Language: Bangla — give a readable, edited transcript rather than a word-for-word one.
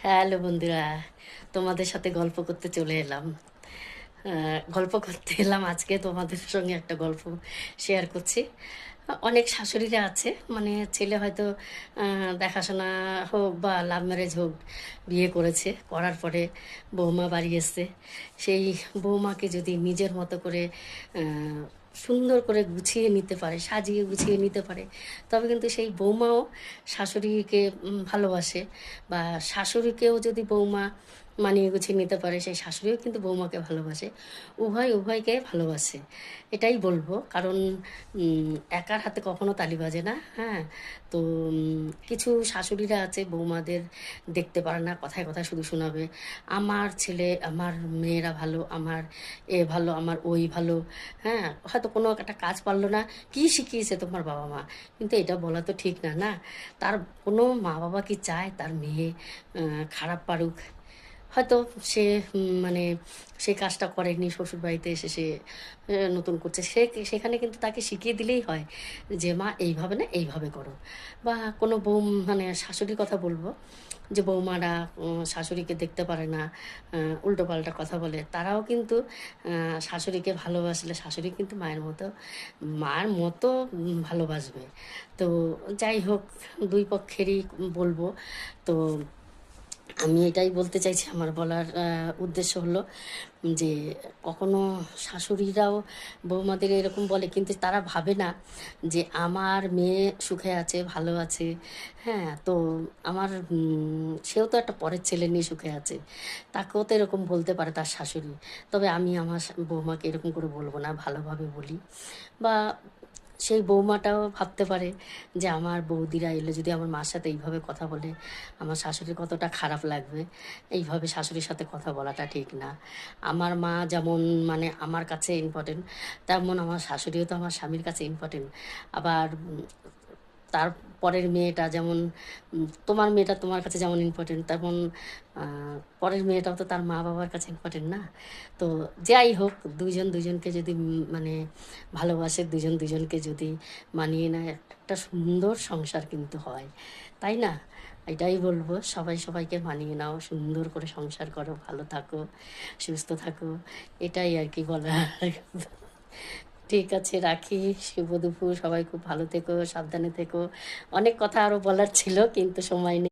হ্যালো বন্ধুরা, তোমাদের সাথে গল্প করতে চলে এলাম। গল্প করতে এলাম আজকে তোমাদের সঙ্গে একটা গল্প শেয়ার করছি। অনেক শাশুড়িরা আছে, মানে ছেলে হয়তো দেখাশোনা হোক বা লাভ ম্যারেজ হোক, বিয়ে করেছে, করার পরে বৌমা বাড়ি এসছে। সেই বৌমাকে যদি নিজের মতো করে সুন্দর করে গুছিয়ে নিতে পারে, সাজিয়ে গুছিয়ে নিতে পারে, তবে কিন্তু সেই বৌমাও শাশুড়িকে ভালোবাসে। বা শাশুড়িকেও যদি বৌমা মানিয়ে গুছিয়ে নিতে পারে, সেই শাশুড়িও কিন্তু বৌমাকে ভালোবাসে। উভয়কে ভালোবাসে, এটাই বলবো। কারণ একার হাতে কখনো তালি বাজে না। হ্যাঁ, তো কিছু শাশুড়িরা আছে বৌমাদের দেখতে পারে না, কথায় কথায় শুধু শোনাবে আমার ছেলে, আমার মেয়েরা ভালো, আমার এ ভালো, আমার ওই ভালো। হ্যাঁ, হয়তো কোনো একটা কাজ পারলো না, কি শিখিয়েছে তোমার বাবা মা, কিন্তু এটা বলা তো ঠিক না, না? তার কোনো মা বাবা কি চায় তার মেয়ে খারাপ পারুক? হয়তো সে মানে সে কাজটা করেনি, শ্বশুরবাড়িতে এসে সে নতুন করছে, সেখানে কিন্তু তাকে শিখিয়ে দিলেই হয় যে মা এইভাবে না, এইভাবে করো। বা কোনো মানে শাশুড়ির কথা বলবো, যে বৌমারা শাশুড়িকে দেখতে পারে না, উল্টোপাল্টা কথা বলে, তারাও কিন্তু শাশুড়িকে ভালোবাসলে শাশুড়ি কিন্তু মায়ের মতো ভালোবাসবে। তো যাই হোক, দুই পক্ষেরই বলবো। তো আমি এটাই বলতে চাইছি, আমার বলার উদ্দেশ্য হলো যে কখনো শাশুড়িরাও বৌমাদের এরকম বলে, কিন্তু তারা ভাবে না যে আমার মেয়ে সুখে আছে, ভালো আছে। হ্যাঁ, তো আমার সেও তো একটা পরের ছেলে নিয়ে সুখে আছে, তাকেও তো এরকম বলতে পারে তার শাশুড়ি। তবে আমি আমার বৌমাকে এরকম করে বলবো না, ভালোভাবে বলি। বা সেই বৌমাটাও ভাবতে পারে যে আমার বৌদিরা এলে যদি আমার মার সাথে এইভাবে কথা বলে, আমার শাশুড়ির কতটা খারাপ লাগবে। এইভাবে শাশুড়ির সাথে কথা বলাটা ঠিক না। আমার মা যেমন মানে আমার কাছে ইম্পর্টেন্ট, তেমন আমার শাশুড়িও তো আমার স্বামীর কাছে ইম্পর্টেন্ট। আবার তার পরের মেয়েটা যেমন, তোমার মেয়েটা তোমার কাছে যেমন ইম্পর্টেন্ট, তেমন পরের মেয়েটাও তো তার মা বাবার কাছে ইম্পর্টেন্ট, না? তো যাই হোক, দুইজন দুইজনকে যদি মানে ভালোবাসে, দুজন দুজনকে যদি মানিয়ে নেয়, একটা সুন্দর সংসার কিন্তু হয়, তাই না? এটাই বলবো, সবাই সবাইকে মানিয়ে নাও, সুন্দর করে সংসার করো, ভালো থাকো, সুস্থ থাকো, এটাই আর কি বলার। ঠিক আছে, রাখি। শুভ দুপুর, সবাই খুব ভালো থেকো, সাবধানে থেকো। অনেক কথা আরও বলার ছিল, কিন্তু সময় নেই।